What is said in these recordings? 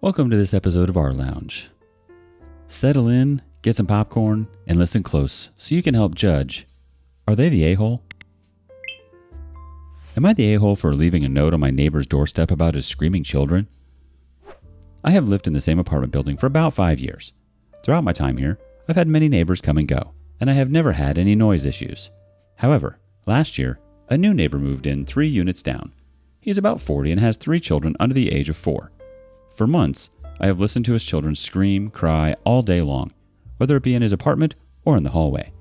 Welcome to this episode of rLounge. Settle in, get some popcorn, and listen close so you can help judge. Are they the a-hole? Am I the a-hole for leaving a note on my neighbor's doorstep about his screaming children? I have lived in the same apartment building for about 5 years. Throughout my time here, I've had many neighbors come and go, and I have never had any noise issues. However, last year, a new neighbor moved in 3 units down. He is about 40 and has 3 children under the age of 4. For months, I have listened to his children scream, cry all day long, whether it be in his apartment or in the hallway.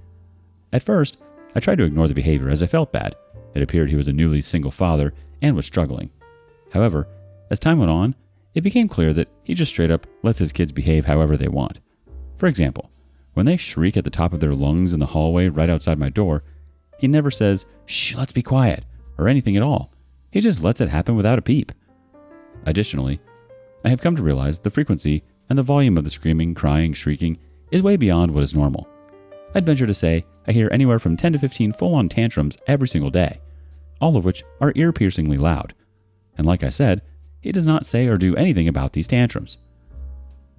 At first, I tried to ignore the behavior as I felt bad. It appeared he was a newly single father and was struggling. However, as time went on, it became clear that he just straight up lets his kids behave however they want. For example, when they shriek at the top of their lungs in the hallway right outside my door, he never says, "Shh, let's be quiet," or anything at all. He just lets it happen without a peep. Additionally, I have come to realize the frequency and the volume of the screaming, crying, shrieking is way beyond what is normal. I'd venture to say I hear anywhere from 10 to 15 full-on tantrums every single day, all of which are ear-piercingly loud. And like I said, he does not say or do anything about these tantrums.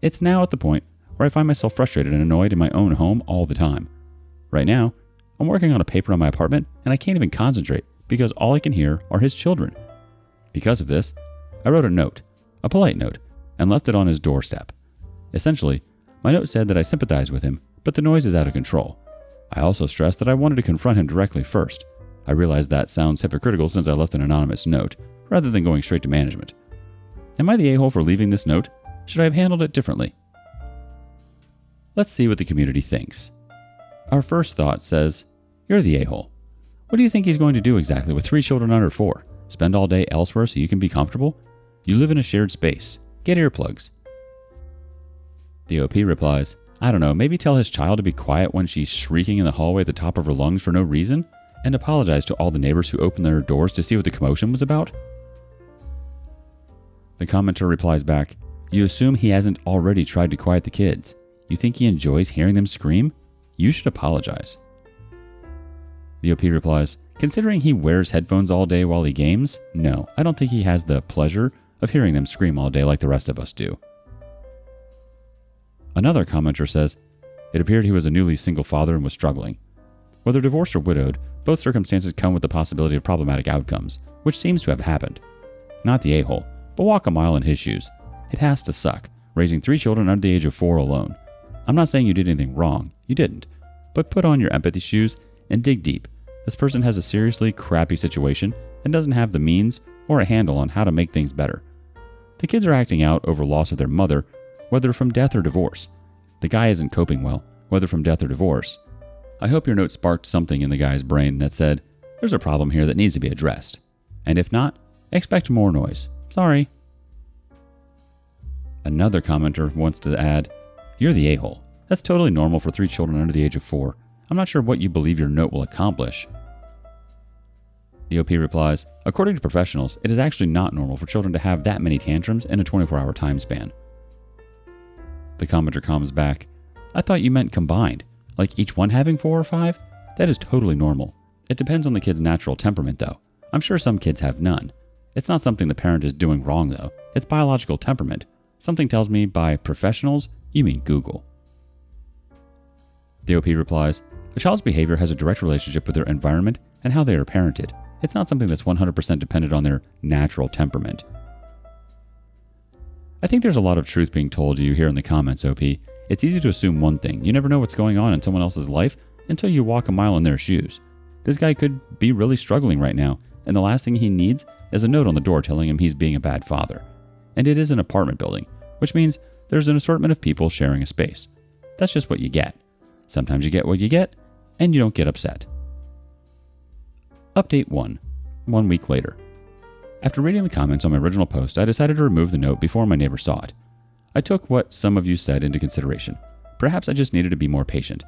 It's now at the point where I find myself frustrated and annoyed in my own home all the time. Right now, I'm working on a paper on my apartment and I can't even concentrate because all I can hear are his children. Because of this, I wrote a polite note, and left it on his doorstep. Essentially, my note said that I sympathize with him, but the noise is out of control. I also stressed that I wanted to confront him directly first. I realize that sounds hypocritical since I left an anonymous note, rather than going straight to management. Am I the a-hole for leaving this note? Should I have handled it differently? Let's see what the community thinks. Our first thought says, you're the a-hole. What do you think he's going to do exactly with 3 children under 4? Spend all day elsewhere so you can be comfortable? You live in a shared space. Get earplugs. The OP replies, I don't know, maybe tell his child to be quiet when she's shrieking in the hallway at the top of her lungs for no reason, and apologize to all the neighbors who opened their doors to see what the commotion was about? The commenter replies back, you assume he hasn't already tried to quiet the kids. You think he enjoys hearing them scream? You should apologize. The OP replies, considering he wears headphones all day while he games, no, I don't think he has the pleasure of hearing them scream all day like the rest of us do. Another commenter says, it appeared he was a newly single father and was struggling. Whether divorced or widowed, both circumstances come with the possibility of problematic outcomes, which seems to have happened. Not the a-hole, but walk a mile in his shoes. It has to suck, raising 3 children under the age of 4 alone. I'm not saying you did anything wrong, you didn't, but put on your empathy shoes and dig deep. This person has a seriously crappy situation and doesn't have the means or a handle on how to make things better. The kids are acting out over loss of their mother, whether from death or divorce. The guy isn't coping well, whether from death or divorce. I hope your note sparked something in the guy's brain that said, there's a problem here that needs to be addressed. And if not, expect more noise. Sorry. Another commenter wants to add, you're the a-hole. That's totally normal for 3 children under the age of 4. I'm not sure what you believe your note will accomplish. The OP replies, according to professionals, it is actually not normal for children to have that many tantrums in a 24-hour time span. The commenter comes back, I thought you meant combined, like each one having 4 or 5? That is totally normal. It depends on the kid's natural temperament though. I'm sure some kids have none. It's not something the parent is doing wrong though. It's biological temperament. Something tells me by professionals, you mean Google. The OP replies, a child's behavior has a direct relationship with their environment and how they are parented. It's not something that's 100% dependent on their natural temperament. I think there's a lot of truth being told to you here in the comments, OP. It's easy to assume one thing. You never know what's going on in someone else's life until you walk a mile in their shoes. This guy could be really struggling right now, and the last thing he needs is a note on the door telling him he's being a bad father. And it is an apartment building, which means there's an assortment of people sharing a space. That's just what you get. Sometimes you get what you get, and you don't get upset. Update 1. 1 week later. After reading the comments on my original post, I decided to remove the note before my neighbor saw it. I took what some of you said into consideration. Perhaps I just needed to be more patient.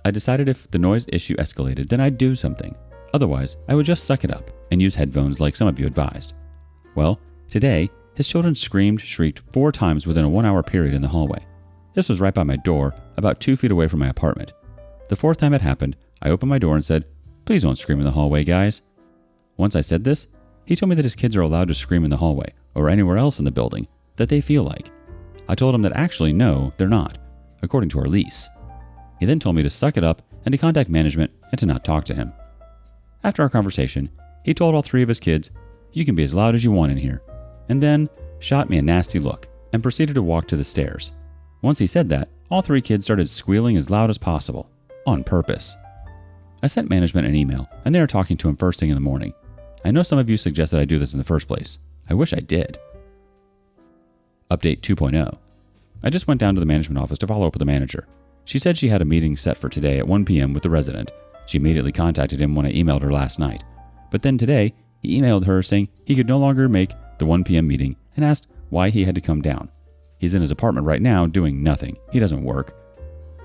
I decided if the noise issue escalated, then I'd do something. Otherwise, I would just suck it up and use headphones like some of you advised. Well, today, his children screamed, shrieked 4 times within a 1-hour period in the hallway. This was right by my door, about 2 feet away from my apartment. The 4th time it happened, I opened my door and said, please don't scream in the hallway, guys. Once I said this, he told me that his kids are allowed to scream in the hallway or anywhere else in the building that they feel like. I told him that actually no, they're not, according to our lease. He then told me to suck it up and to contact management and to not talk to him. After our conversation, he told all 3 of his kids, "You can be as loud as you want in here," and then shot me a nasty look and proceeded to walk to the stairs. Once he said that, all 3 kids started squealing as loud as possible, on purpose. I sent management an email, and they are talking to him first thing in the morning. I know some of you suggested I do this in the first place. I wish I did. Update 2.0. I just went down to the management office to follow up with the manager. She said she had a meeting set for today at 1 p.m. with the resident. She immediately contacted him when I emailed her last night. But then today, he emailed her saying he could no longer make the 1 p.m. meeting and asked why he had to come down. He's in his apartment right now doing nothing. He doesn't work.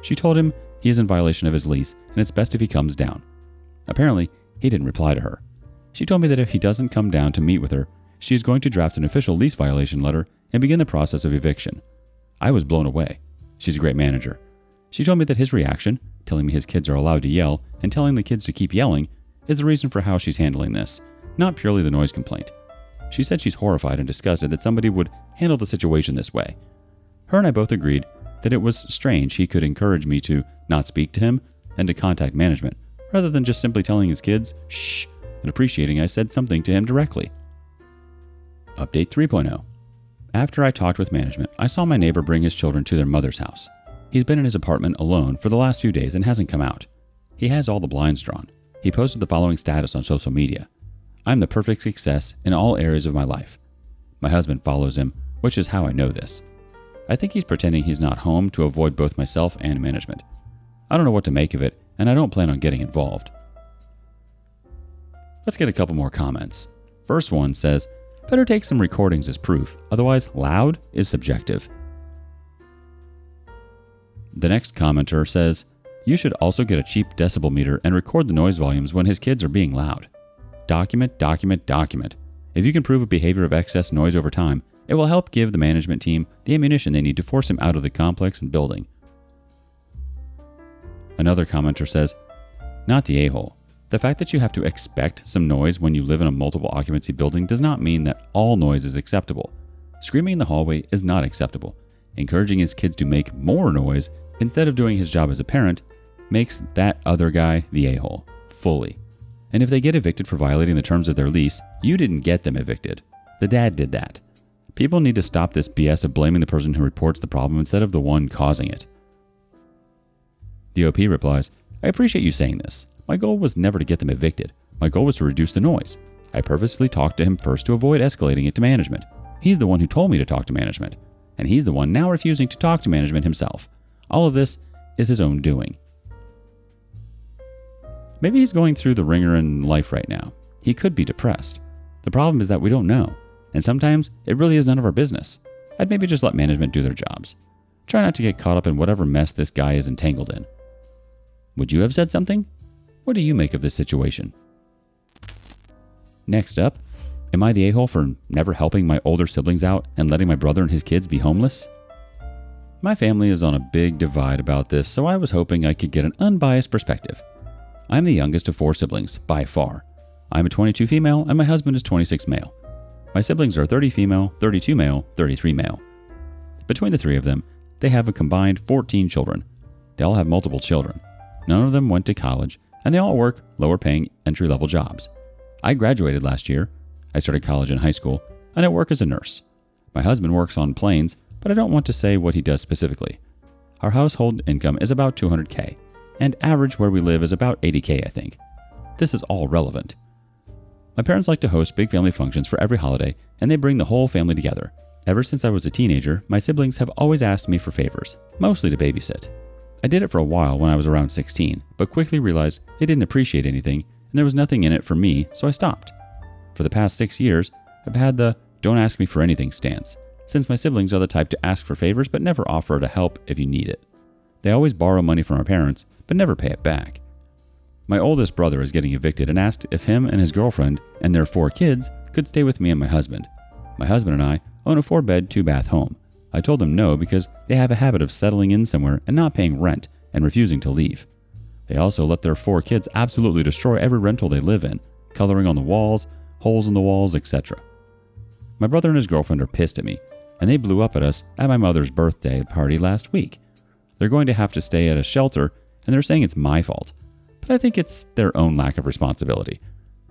She told him he is in violation of his lease and it's best if he comes down. Apparently, he didn't reply to her. She told me that if he doesn't come down to meet with her, she is going to draft an official lease violation letter and begin the process of eviction. I was blown away. She's a great manager. She told me that his reaction, telling me his kids are allowed to yell and telling the kids to keep yelling, is the reason for how she's handling this, not purely the noise complaint. She said she's horrified and disgusted that somebody would handle the situation this way. Her and I both agreed that it was strange he could encourage me to not speak to him and to contact management, rather than just simply telling his kids, shh, and appreciating I said something to him directly. Update 3.0. After I talked with management, I saw my neighbor bring his children to their mother's house. He's been in his apartment alone for the last few days and hasn't come out. He has all the blinds drawn. He posted the following status on social media. "I'm the perfect success in all areas of my life." My husband follows him, which is how I know this. I think he's pretending he's not home to avoid both myself and management. I don't know what to make of it, and I don't plan on getting involved. Let's get a couple more comments. First one says, "Better take some recordings as proof, otherwise loud is subjective." The next commenter says, "You should also get a cheap decibel meter and record the noise volumes when his kids are being loud. Document, document, document. If you can prove a behavior of excess noise over time, it will help give the management team the ammunition they need to force him out of the complex and building." Another commenter says, "Not the a-hole. The fact that you have to expect some noise when you live in a multiple occupancy building does not mean that all noise is acceptable. Screaming in the hallway is not acceptable. Encouraging his kids to make more noise instead of doing his job as a parent makes that other guy the a-hole, fully. And if they get evicted for violating the terms of their lease, you didn't get them evicted. The dad did that. People need to stop this BS of blaming the person who reports the problem instead of the one causing it." The OP replies, "I appreciate you saying this. My goal was never to get them evicted. My goal was to reduce the noise. I purposely talked to him first to avoid escalating it to management. He's the one who told me to talk to management. And he's the one now refusing to talk to management himself. All of this is his own doing." Maybe he's going through the ringer in life right now. He could be depressed. The problem is that we don't know. And sometimes it really is none of our business. I'd maybe just let management do their jobs. Try not to get caught up in whatever mess this guy is entangled in. Would you have said something? What do you make of this situation? Next up, am I the a-hole for never helping my older siblings out and letting my brother and his kids be homeless? My family is on a big divide about this, so I was hoping I could get an unbiased perspective. I'm the youngest of 4 siblings, by far. I'm a 22 female and my husband is 26 male. My siblings are 30 female, 32 male, 33 male. Between the 3 of them, they have a combined 14 children. They all have multiple children. None of them went to college, and they all work lower-paying entry-level jobs. I graduated last year. I started college in high school, and I work as a nurse. My husband works on planes, but I don't want to say what he does specifically. Our household income is about $200K, and average where we live is about $80K, I think. This is all relevant. My parents like to host big family functions for every holiday, and they bring the whole family together. Ever since I was a teenager, my siblings have always asked me for favors, mostly to babysit. I did it for a while when I was around 16, but quickly realized they didn't appreciate anything, and there was nothing in it for me, so I stopped. For the past 6 years, I've had the "don't ask me for anything" stance, since my siblings are the type to ask for favors but never offer to help if you need it. They always borrow money from our parents, but never pay it back. My oldest brother is getting evicted and asked if him and his girlfriend and their 4 kids could stay with me and my husband. My husband and I own a 4-bed, 2-bath home. I told them no because they have a habit of settling in somewhere and not paying rent and refusing to leave. They also let their 4 kids absolutely destroy every rental they live in, coloring on the walls, holes in the walls, etc. My brother and his girlfriend are pissed at me. and they blew up at us at my mother's birthday party last week. They're going to have to stay at a shelter, and they're saying it's my fault. But I think it's their own lack of responsibility.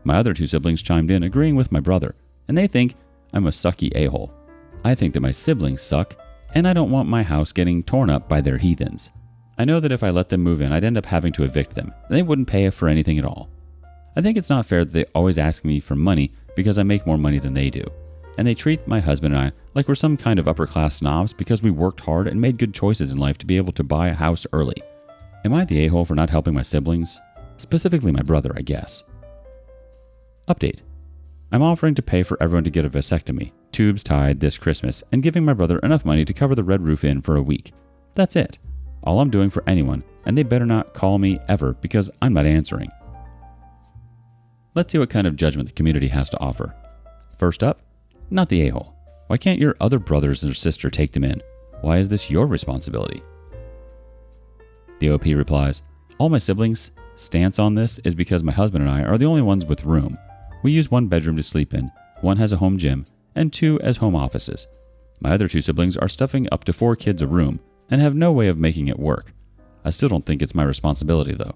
My other two siblings chimed in, agreeing with my brother, and they think I'm a sucky a-hole. I think that my siblings suck, and I don't want my house getting torn up by their heathens. I know that if I let them move in, I'd end up having to evict them, and they wouldn't pay for anything at all. I think it's not fair that they always ask me for money because I make more money than they do, and they treat my husband and I like we're some kind of upper-class snobs because we worked hard and made good choices in life to be able to buy a house early. Am I the a-hole for not helping my siblings? Specifically my brother, I guess. Update. I'm offering to pay for everyone to get a vasectomy, tubes tied this Christmas, and giving my brother enough money to cover the Red Roof Inn for a week. That's it. All I'm doing for anyone, and they better not call me ever because I'm not answering. Let's see what kind of judgment the community has to offer. First up, not the a-hole. Why can't your other brothers or sister take them in? Why is this your responsibility? The OP replies, all my siblings' stance on this is because my husband and I are the only ones with room. We use one bedroom to sleep in, one has a home gym, and two as home offices. My other two siblings are stuffing up to 4 kids a room and have no way of making it work. I still don't think it's my responsibility though.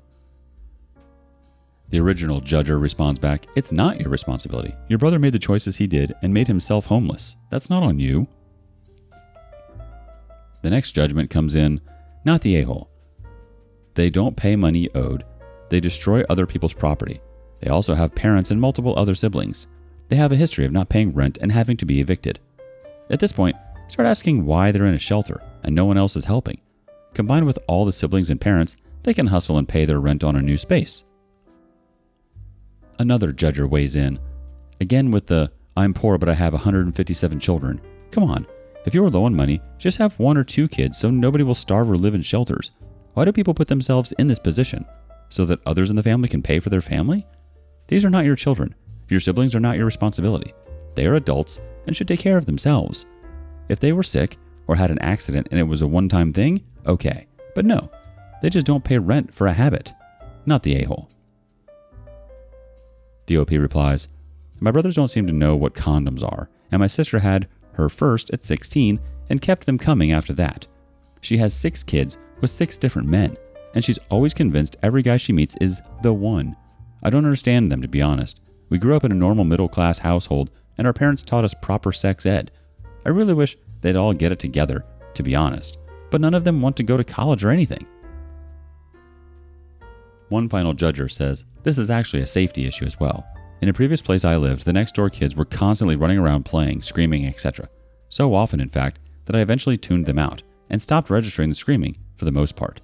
The original judger responds back, it's not your responsibility. Your brother made the choices he did and made himself homeless. That's not on you. The next judgment comes in, not the a-hole. They don't pay money owed. They destroy other people's property. They also have parents and multiple other siblings. They have a history of not paying rent and having to be evicted. At this point, start asking why they're in a shelter and no one else is helping. Combined with all the siblings and parents, they can hustle and pay their rent on a new space. Another judger weighs in, again with the, I'm poor but I have 157 children. Come on, if you're low on money, just have 1 or 2 kids so nobody will starve or live in shelters. Why do people put themselves in this position? So that others in the family can pay for their family? These are not your children. Your siblings are not your responsibility. They are adults and should take care of themselves. If they were sick or had an accident and it was a one-time thing, okay. But no, they just don't pay rent for a habit. Not the a-hole. The OP replies, my brothers don't seem to know what condoms are, and my sister had her first at 16 and kept them coming after that. She has 6 kids with 6 different men, and she's always convinced every guy she meets is the one. I don't understand them, to be honest. We grew up in a normal middle-class household, and our parents taught us proper sex ed. I really wish they'd all get it together, to be honest, but none of them want to go to college or anything. One final judger says, this is actually a safety issue as well. In a previous place I lived, the next door kids were constantly running around playing, screaming, etc. So often, in fact, that I eventually tuned them out and stopped registering the screaming for the most part.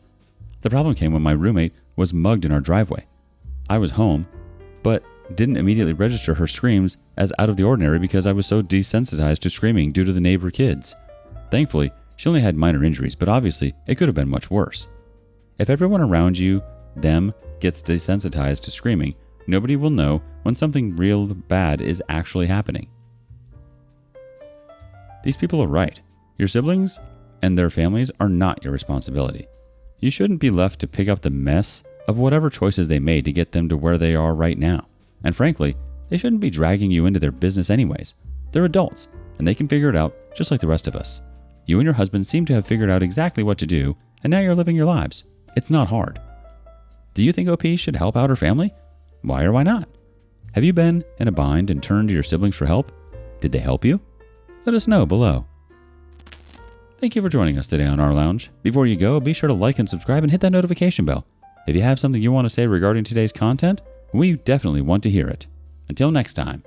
The problem came when my roommate was mugged in our driveway. I was home, but didn't immediately register her screams as out of the ordinary because I was so desensitized to screaming due to the neighbor kids. Thankfully, she only had minor injuries, but obviously it could have been much worse. If everyone around you, them, gets desensitized to screaming, nobody will know when something real bad is actually happening. These people are right. Your siblings and their families are not your responsibility. You shouldn't be left to pick up the mess of whatever choices they made to get them to where they are right now. And frankly, they shouldn't be dragging you into their business anyways. They're adults, and they can figure it out just like the rest of us. You and your husband seem to have figured out exactly what to do, and now you're living your lives. It's not hard. Do you think OP should help out her family? Why or why not? Have you been in a bind and turned to your siblings for help? Did they help you? Let us know below. Thank you for joining us today on rLounge. Before you go, be sure to like and subscribe and hit that notification bell. If you have something you want to say regarding today's content, we definitely want to hear it. Until next time.